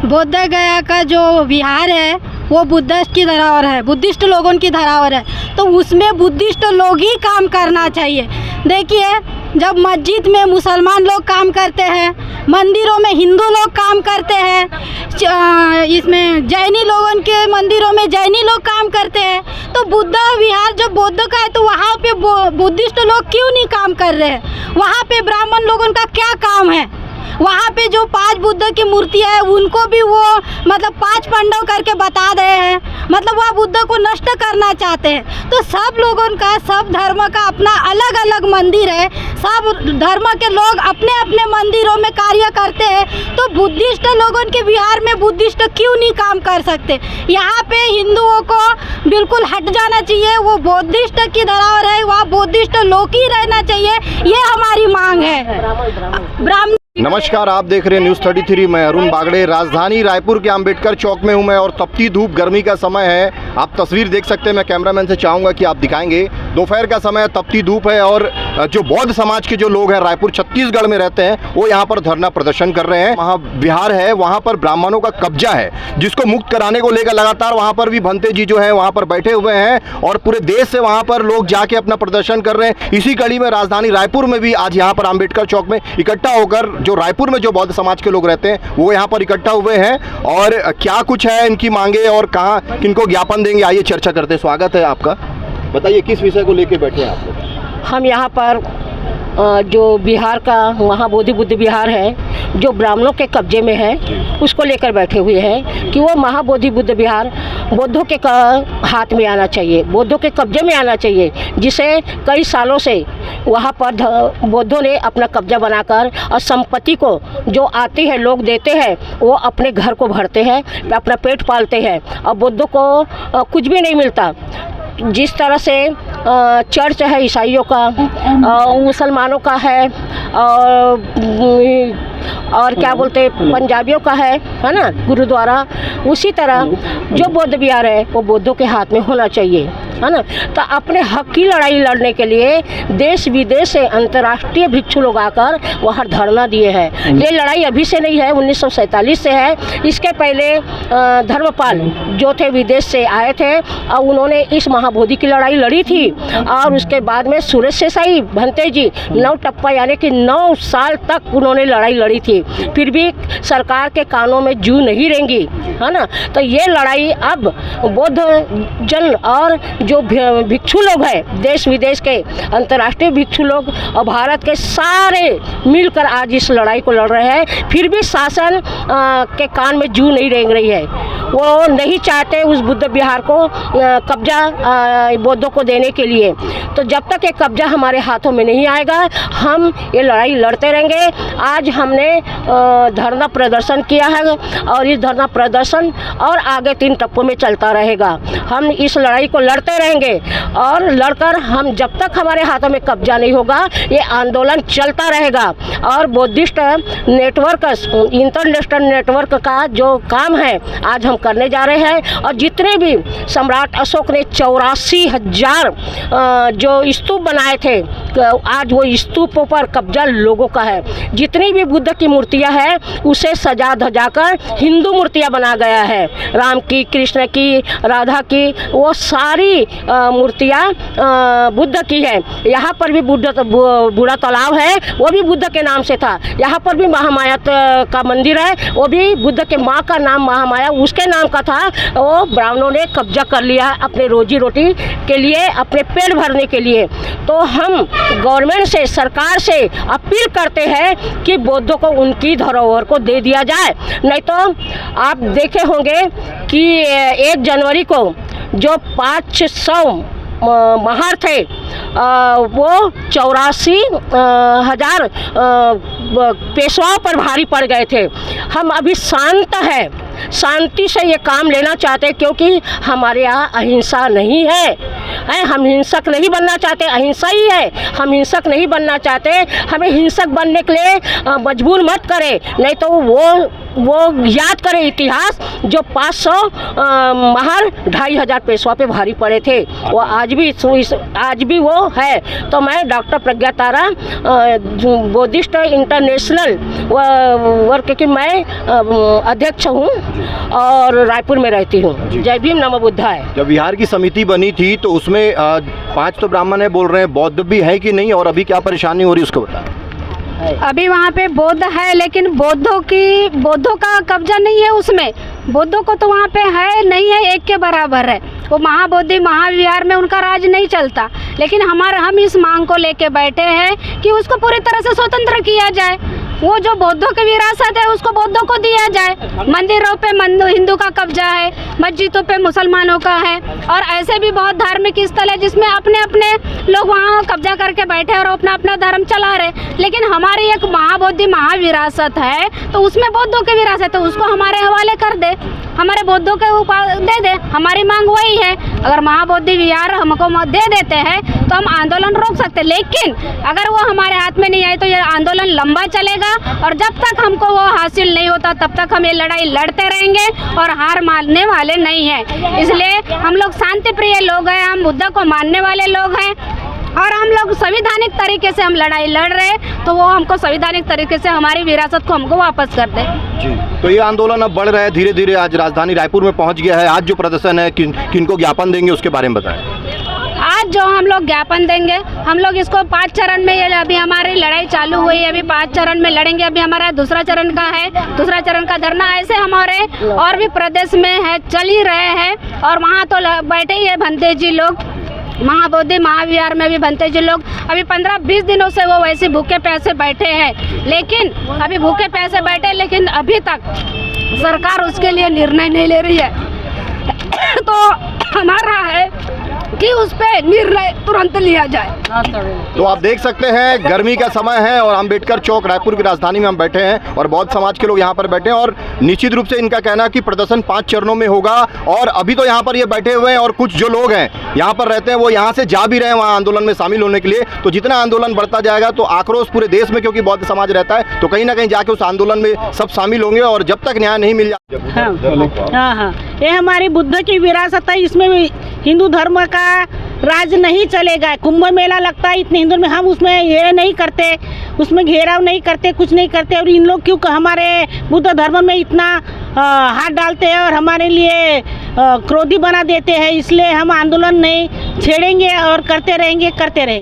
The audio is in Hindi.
बोध गया का जो विहार है वो बुद्धिस्ट की धरोहर है, बुद्धिस्ट लोगों की धरोहर है, तो उसमें बुद्धिस्ट लोग ही काम करना चाहिए। देखिए, जब मस्जिद में मुसलमान लोग काम करते हैं, मंदिरों में हिंदू लोग काम करते हैं, इसमें जैनी लोगों के मंदिरों में जैनी लोग काम करते हैं, तो बुद्ध विहार जब बौद्ध का है तो वहाँ पे बुद्धिस्ट लोग क्यों नहीं काम कर रहे हैं? वहाँ पे ब्राह्मण लोगों का क्या काम है? वहाँ पे जो 5 बुद्ध की मूर्तियाँ है उनको भी वो मतलब 5 पांडव करके बता रहे हैं, मतलब वह बुद्ध को नष्ट करना चाहते हैं। तो सब लोगों का, सब धर्म का अपना अलग अलग मंदिर है, सब धर्म के लोग अपने अपने मंदिरों में कार्य करते हैं, तो बुद्धिस्ट लोगों के बिहार में बुद्धिस्ट क्यों नहीं काम कर सकते? यहाँ पे हिंदुओं को बिल्कुल हट जाना चाहिए, वो बुद्धिस्ट की धरोहर है, वहाँ बुद्धिस्ट लोग ही रहना चाहिए, ये हमारी मांग है। ब्राह्मण नमस्कार, आप देख रहे हैं न्यूज़ 33। मैं अरुण बागड़े राजधानी रायपुर के अंबेडकर चौक में हूं मैं, और तपती धूप, गर्मी का समय है। आप तस्वीर देख सकते हैं, मैं कैमरामैन से चाहूँगा कि आप दिखाएंगे। दोपहर का समय है, तपती धूप है, और जो बौद्ध समाज के जो लोग हैं रायपुर छत्तीसगढ़ में रहते हैं वो यहाँ पर धरना प्रदर्शन कर रहे हैं। वहाँ विहार है, वहाँ पर ब्राह्मणों का कब्जा है, जिसको मुक्त कराने को लेकर लगातार वहाँ पर भी भंते जी जो है वहाँ पर बैठे हुए हैं, और पूरे देश से वहाँ पर लोग जाके अपना प्रदर्शन कर रहे हैं। इसी कड़ी में राजधानी रायपुर में भी आज यहाँ पर अंबेडकर चौक में इकट्ठा होकर जो रायपुर में जो बौद्ध समाज के लोग रहते हैं वो यहाँ पर इकट्ठा हुए हैं, और क्या कुछ है इनकी मांगे और कहाँ किनको ज्ञापन देंगे, आइए चर्चा करते हैं। स्वागत है आपका, बताइए किस विषय को लेकर बैठे हैं आप लोग? हम यहाँ पर जो बिहार का महाबोधि बुद्ध विहार है जो ब्राह्मणों के कब्जे में है उसको लेकर बैठे हुए हैं कि वो महाबोधि बुद्ध विहार बौद्धों के हाथ में आना चाहिए, बौद्धों के कब्जे में आना चाहिए, जिसे कई सालों से वहाँ पर बौद्धों ने अपना कब्जा बनाकर और संपत्ति को जो आती है लोग देते हैं, वो अपने घर को भरते हैं, अपना पेट पालते हैं, और बौद्धों को कुछ भी नहीं मिलता। जिस तरह से चर्च है ईसाइयों का, मुसलमानों का है, और क्या बोलते पंजाबियों का है ना, गुरुद्वारा, उसी तरह जो बौद्ध विहार है वो बौद्धों के हाथ में होना चाहिए, है ना। तो अपने हक की लड़ाई लड़ने के लिए देश विदेश से अंतर्राष्ट्रीय भिक्षु लोग आकर वहाँ धरना दिए हैं। ये लड़ाई अभी से नहीं है, 1947 से है। इसके पहले धर्मपाल जो थे विदेश से आए थे और उन्होंने इस महाबोधि की लड़ाई लड़ी थी, और उसके बाद में सुरेश सेसाई भंते जी 9 टप्पा यानी कि 9 साल तक उन्होंने लड़ाई लड़ी थी, फिर भी सरकार के कानों में जू नहीं रेंगी, है ना। तो ये लड़ाई अब बौद्ध जन और जो भिक्षु लोग हैं देश विदेश के अंतर्राष्ट्रीय भिक्षु लोग और भारत के सारे मिलकर आज इस लड़ाई को लड़ रहे हैं, फिर भी शासन के कान में जू नहीं रेंग रही है। वो नहीं चाहते उस बुद्ध विहार को कब्जा बौद्धों को देने के लिए। तो जब तक ये कब्जा हमारे हाथों में नहीं आएगा हम ये लड़ाई लड़ते रहेंगे। आज हमने धरना प्रदर्शन किया है, और इस धरना प्रदर्शन और आगे 3 टप्पों में चलता रहेगा। हम इस लड़ाई को लड़ते रहेंगे, और लड़कर हम जब तक हमारे हाथों में कब्जा नहीं होगा ये आंदोलन चलता रहेगा। और बुद्धिस्ट नेटवर्क, इंटरनेशनल नेटवर्क का जो काम है आज हम करने जा रहे हैं, और जितने भी सम्राट अशोक ने 84,000 जो स्तूप बनाए थे, आज वो स्तूपों पर कब्जा लोगों का है। जितनी भी बुद्ध की मूर्तियां हैं उसे सजा धजाकर हिंदू मूर्तियां बना गया है, राम की, कृष्ण की, राधा की, वो सारी मूर्तियां बुद्ध की है। यहाँ पर भी बूढ़ा तालाब है, वो भी बुद्ध के नाम से था। यहाँ पर भी महामाया का मंदिर है, वो भी बुद्ध के माँ का नाम महामाया उसके नाम का था। वो ब्राह्मणों ने कब्जा कर लिया अपने रोजी रोटी के लिए, अपने पेट भरने के लिए। तो हम गवर्नमेंट से, सरकार से अपील करते हैं कि बौद्धों को उनकी धरोहर को दे दिया जाए। नहीं तो आप देखे होंगे कि 1 जनवरी को जो 500 महार थे वो 84,000 पेशवाओं पर भारी पड़ गए थे। हम अभी शांत है, शांति से ये काम लेना चाहते, क्योंकि हमारे यहाँ अहिंसा नहीं है। हम हिंसक नहीं बनना चाहते, अहिंसा ही है। हम हिंसक नहीं बनना चाहते, हमें हिंसक बनने के लिए मजबूर मत करें, नहीं तो वो वो याद करें इतिहास, जो 500 महल 2500 पेशवा पे भारी पड़े थे, वो आज भी वो है। तो मैं डॉक्टर प्रज्ञा तारा बुद्धिस्ट इंटरनेशनल वर्क की मैं अध्यक्ष हूँ और रायपुर में रहती हूँ। जय भीम नमो बुद्धाय। जब विहार की समिति बनी थी तो उसमें 5 तो ब्राह्मण है बोल रहे हैं, बौद्ध भी है कि नहीं, और अभी क्या परेशानी हो रही है उसको बताएं। अभी वहाँ पे बौद्ध है, लेकिन बौद्धों का कब्जा नहीं है उसमें। बौद्धों को तो वहाँ पे है नहीं है, एक के बराबर है। वो महाबोधि महाविहार में उनका राज नहीं चलता, लेकिन हम इस मांग को लेके बैठे हैं कि उसको पूरी तरह से स्वतंत्र किया जाए। वो जो बौद्धों की विरासत है उसको बौद्धों को दिया जाए। मंदिरों पे हिंदू का कब्जा है, मस्जिदों पे मुसलमानों का है, और ऐसे भी बहुत धार्मिक स्थल है जिसमें अपने अपने लोग वहाँ कब्जा करके बैठे और अपना अपना धर्म चला रहे। लेकिन हमारी एक महाबोधि महाविरासत है तो उसमें बौद्धों की विरासत है, उसको हमारे हवाले कर दे, हमारे बौद्धों के ऊपर दे दे। हमारी मांग वही है। अगर महाबोधि विहार हमको दे देते हैं तो हम आंदोलन रोक सकते, लेकिन अगर वो हमारे हाथ में नहीं आए तो ये आंदोलन लंबा चलेगा, और जब तक हमको वो हासिल नहीं होता तब तक हम ये लड़ाई लड़ते रहेंगे और हार मानने वाले नहीं हैं। इसलिए हम लोग शांति प्रिय लोग हैं, हम बुद्ध को मानने वाले लोग हैं, और हम लोग संवैधानिक तरीके से हम लड़ाई लड़ रहे हैं, तो वो हमको संवैधानिक तरीके से हमारी विरासत को हमको वापस कर दे। जी, तो ये आंदोलन अब बढ़ रहा है धीरे धीरे, आज राजधानी रायपुर में पहुंच गया है। आज जो प्रदर्शन है किनको ज्ञापन देंगे उसके बारे में बताएं। आज जो हम लोग ज्ञापन देंगे, हम लोग इसको 5 चरण में, ये अभी हमारी लड़ाई चालू हुई है, अभी 5 चरण में लड़ेंगे। अभी हमारा दूसरा चरण का है, दूसरा चरण का धरना ऐसे हमारे और भी प्रदेश में है, चल ही रहे हैं, और वहाँ तो बैठे ही है भंते जी लोग। महाबोधि महाविहार में भी भंते जी लोग अभी 15-20 दिनों से वो वैसे भूखे प्यासे बैठे हैं, लेकिन अभी भूखे प्यासे बैठे, लेकिन अभी तक सरकार उसके लिए निर्णय नहीं ले रही है। तो हमारा है कि उस पे निर्णय तुरंत लिया जाए। तो आप देख सकते हैं गर्मी का समय है और अम्बेडकर चौक रायपुर की राजधानी में हम बैठे हैं और बौद्ध समाज के लोग यहाँ पर बैठे हैं, और निश्चित रूप से इनका कहना है कि प्रदर्शन 5 चरणों में होगा। और अभी तो यहाँ पर ये बैठे हुए हैं और कुछ जो लोग हैं यहाँ पर रहते हैं वो यहाँ से जा भी रहे हैं वहाँ आंदोलन में शामिल होने के लिए। तो जितना आंदोलन बढ़ता जाएगा तो आक्रोश पूरे देश में, क्योंकि बौद्ध समाज रहता है, तो कहीं ना कहीं जाके उस आंदोलन में सब शामिल होंगे, और जब तक न्याय नहीं मिल जाए। हाँ, ये हमारी बुद्ध की विरासत है, इसमें भी हिंदू धर्म का राज नहीं चलेगा। कुंभ मेला लगता है इतने हिंदू में, हम उसमें ये नहीं करते, उसमें घेराव नहीं करते, कुछ नहीं करते, और इन लोग क्यों हमारे बुद्ध धर्म में इतना हाथ डालते हैं और हमारे लिए क्रोधी बना देते हैं। इसलिए हम आंदोलन नहीं छेड़ेंगे और करते रहेंगे।